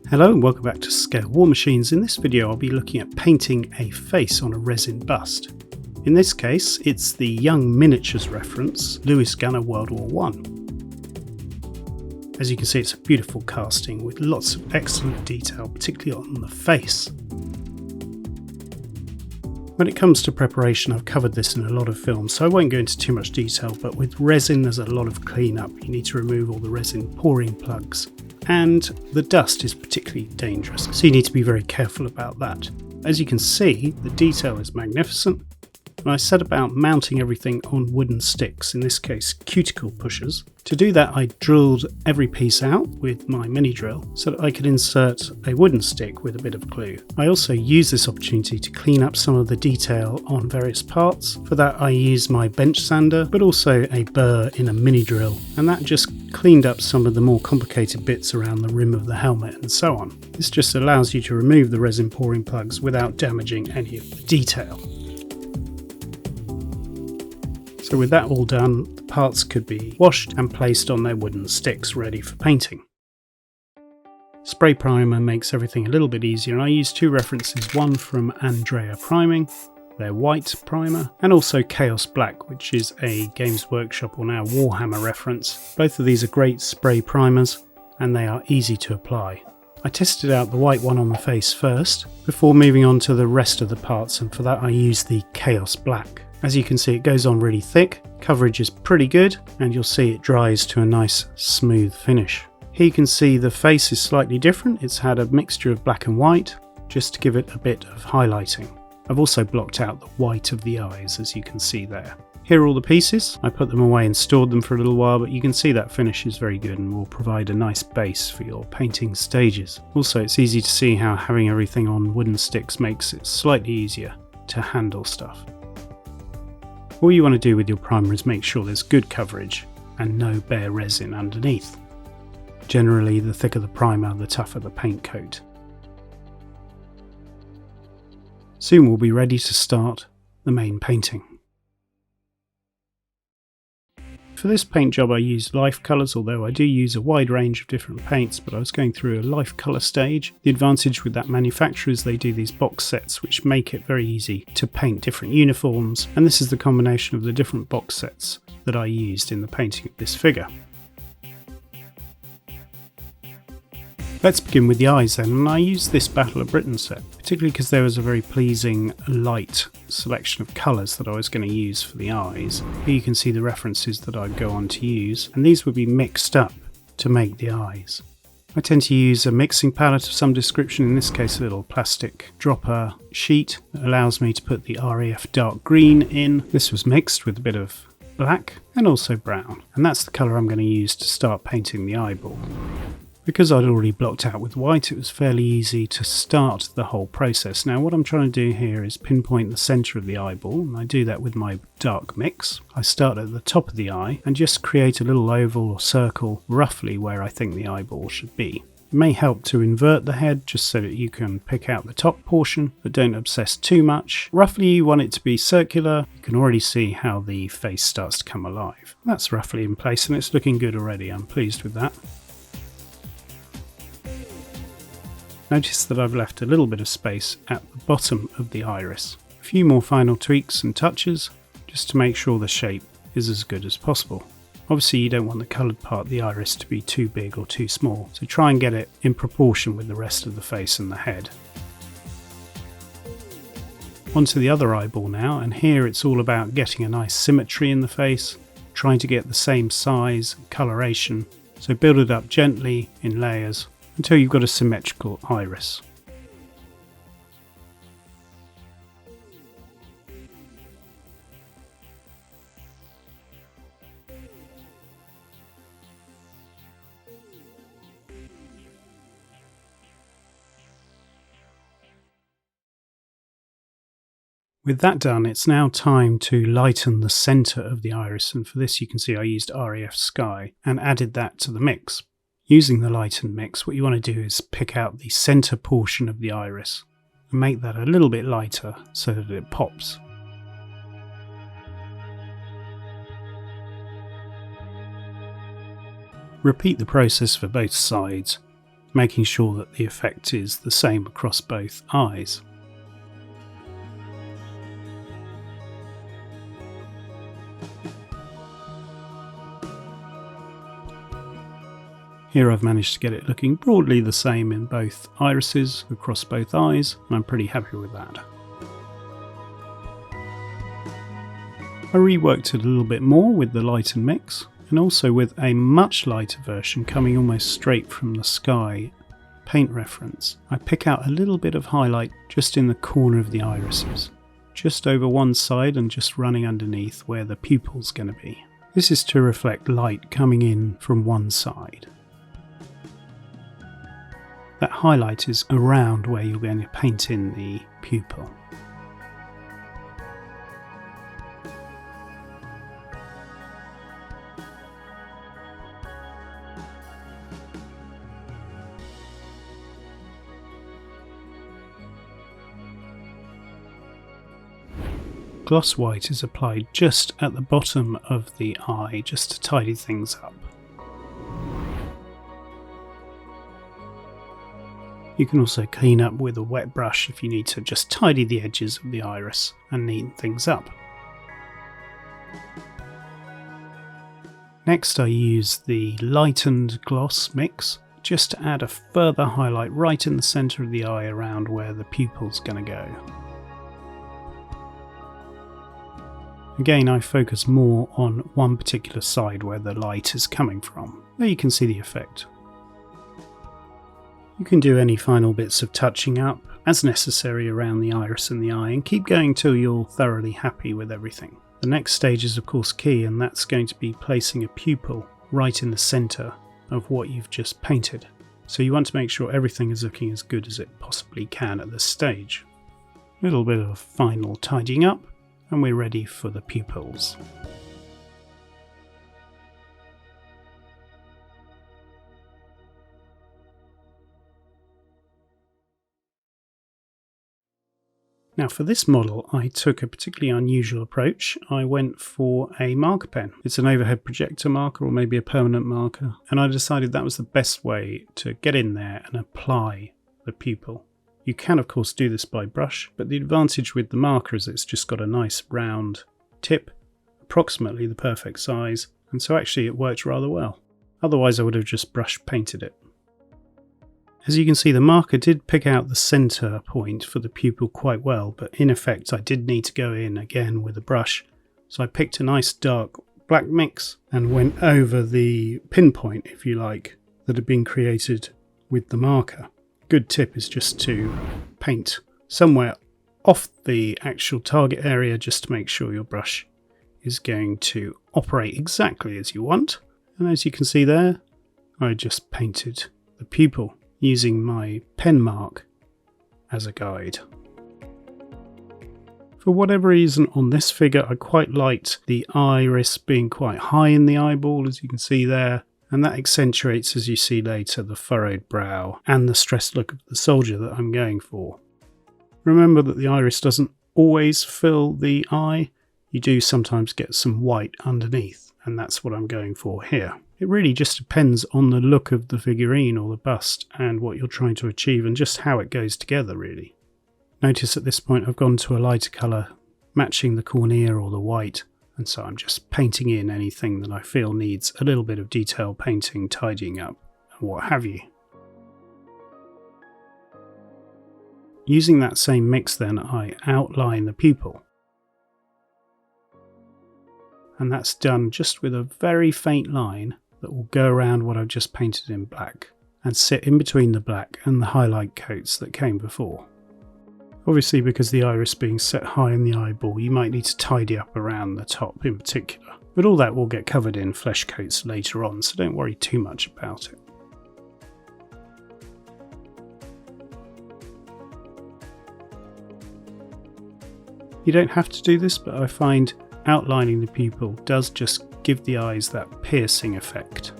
Hello and welcome back to Scale War Machines. In this video I'll be looking at painting a face on a resin bust. In this case it's the Young Miniatures reference, Lewis Gunner World War One. As you can see, it's a beautiful casting with lots of excellent detail, particularly on the face. When it comes to preparation, I've covered this in a lot of films, so I won't go into too much detail, but with resin there's a lot of cleanup. You need to remove all the resin pouring plugs, and the dust is particularly dangerous, so you need to be very careful about that. As you can see, the detail is magnificent, and I set about mounting everything on wooden sticks, in this case cuticle pushers. To do that I drilled every piece out with my mini drill so that I could insert a wooden stick with a bit of glue. I also used this opportunity to clean up some of the detail on various parts. For that I used my bench sander, but also a burr in a mini drill, and that just cleaned up some of the more complicated bits around the rim of the helmet and so on. This just allows you to remove the resin pouring plugs without damaging any of the detail. So with that all done, the parts could be washed and placed on their wooden sticks ready for painting. Spray primer makes everything a little bit easier, and I use two references, one from Andrea Priming, their white primer, and also Chaos Black, which is a Games Workshop or now Warhammer reference. Both of these are great spray primers and they are easy to apply. I tested out the white one on the face first before moving on to the rest of the parts, and for that I used the Chaos Black. As you can see, it goes on really thick, coverage is pretty good, and you'll see it dries to a nice smooth finish. Here you can see the face is slightly different. It's had a mixture of black and white just to give it a bit of highlighting. I've also blocked out the white of the eyes, as you can see there. Here are all the pieces. I put them away and stored them for a little while, but you can see that finish is very good and will provide a nice base for your painting stages. Also, it's easy to see how having everything on wooden sticks makes it slightly easier to handle stuff. All you want to do with your primer is make sure there's good coverage and no bare resin underneath. Generally, the thicker the primer, the tougher the paint coat. Soon we'll be ready to start the main painting. For this paint job I used life colours, although I do use a wide range of different paints, but I was going through a life colour stage. The advantage with that manufacturer is they do these box sets which make it very easy to paint different uniforms, and this is the combination of the different box sets that I used in the painting of this figure. Let's begin with the eyes then, and I used this Battle of Britain set, particularly because there was a very pleasing light selection of colours that I was going to use for the eyes. Here you can see the references that I'd go on to use, and these would be mixed up to make the eyes. I tend to use a mixing palette of some description, in this case a little plastic dropper sheet that allows me to put the RAF dark green in. This was mixed with a bit of black and also brown, and that's the colour I'm going to use to start painting the eyeball. Because I'd already blocked out with white, it was fairly easy to start the whole process. Now what I'm trying to do here is pinpoint the centre of the eyeball, and I do that with my dark mix. I start at the top of the eye and just create a little oval or circle roughly where I think the eyeball should be. It may help to invert the head just so that you can pick out the top portion, but don't obsess too much. Roughly you want it to be circular. You can already see how the face starts to come alive. That's roughly in place and it's looking good already. I'm pleased with that. Notice that I've left a little bit of space at the bottom of the iris. A few more final tweaks and touches just to make sure the shape is as good as possible. Obviously you don't want the coloured part of the iris to be too big or too small, so try and get it in proportion with the rest of the face and the head. Onto the other eyeball now, and here it's all about getting a nice symmetry in the face, trying to get the same size and coloration, so build it up gently in layers until you've got a symmetrical iris. With that done, it's now time to lighten the centre of the iris, and for this you can see I used RAF Sky and added that to the mix. Using the lighten mix, what you want to do is pick out the centre portion of the iris and make that a little bit lighter so that it pops. Repeat the process for both sides. making sure that the effect is the same across both eyes. Here I've managed to get it looking broadly the same in both irises across both eyes, and I'm pretty happy with that. I reworked it a little bit more with the light and mix, and also with a much lighter version coming almost straight from the sky paint reference. I pick out a little bit of highlight just in the corner of the irises, just over one side and just running underneath where the pupil's going to be. This is to reflect light coming in from one side. That highlight is around where you're going to paint in the pupil. Gloss white is applied just at the bottom of the eye, just to tidy things up. You can also clean up with a wet brush if you need to just tidy the edges of the iris and neaten things up. Next I use the lightened gloss mix just to add a further highlight right in the centre of the eye around where the pupil's going to go. Again, I focus more on one particular side where the light is coming from. There you can see the effect. You can do any final bits of touching up as necessary around the iris and the eye, and keep going till you're thoroughly happy with everything. The next stage is of course key, and that's going to be placing a pupil right in the centre of what you've just painted. So you want to make sure everything is looking as good as it possibly can at this stage. A little bit of final tidying up, and we're ready for the pupils. Now for this model I took a particularly unusual approach. I went for a marker pen. It's an overhead projector marker or maybe a permanent marker, and I decided that was the best way to get in there and apply the pupil. You can of course do this by brush, but the advantage with the marker is it's just got a nice round tip, approximately the perfect size, and so actually it worked rather well. Otherwise I would have just brush painted it. As you can see, the marker did pick out the centre point for the pupil quite well, but in effect I did need to go in again with a brush. So I picked a nice dark black mix and went over the pinpoint, if you like, that had been created with the marker. Good tip is just to paint somewhere off the actual target area just to make sure your brush is going to operate exactly as you want. And as you can see there, I just painted the pupil using my pen mark as a guide. For whatever reason on this figure I quite liked the iris being quite high in the eyeball, as you can see there, and that accentuates, as you see later, the furrowed brow and the stressed look of the soldier that I'm going for. Remember that the iris doesn't always fill the eye, you do sometimes get some white underneath, and that's what I'm going for here. It really just depends on the look of the figurine or the bust and what you're trying to achieve and just how it goes together really. Notice at this point I've gone to a lighter colour matching the cornea or the white, and so I'm just painting in anything that I feel needs a little bit of detail painting, tidying up and what have you. Using that same mix then I outline the pupil. And that's done just with a very faint line that will go around what I've just painted in black and sit in between the black and the highlight coats that came before. Obviously, because the iris being set high in the eyeball, you might need to tidy up around the top in particular, but all that will get covered in flesh coats later on, so don't worry too much about it. You don't have to do this, but I find outlining the pupil does just give the eyes that piercing effect.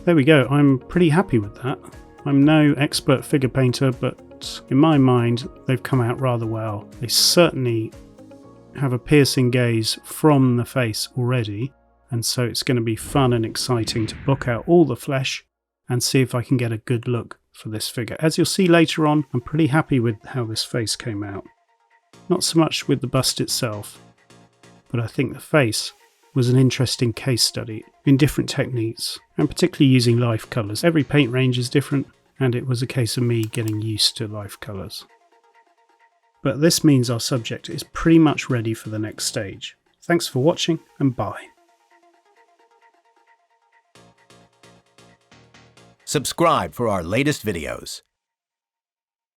There we go, I'm pretty happy with that. I'm no expert figure painter, but in my mind they've come out rather well. They certainly have a piercing gaze from the face already, and so it's going to be fun and exciting to block out all the flesh and see if I can get a good look for this figure. As you'll see later on, I'm pretty happy with how this face came out. Not so much with the bust itself, but I think the face was an interesting case study in different techniques, and particularly using life colours. Every paint range is different, and it was a case of me getting used to life colours. But this means our subject is pretty much ready for the next stage. Thanks for watching, and bye. Subscribe for our latest videos.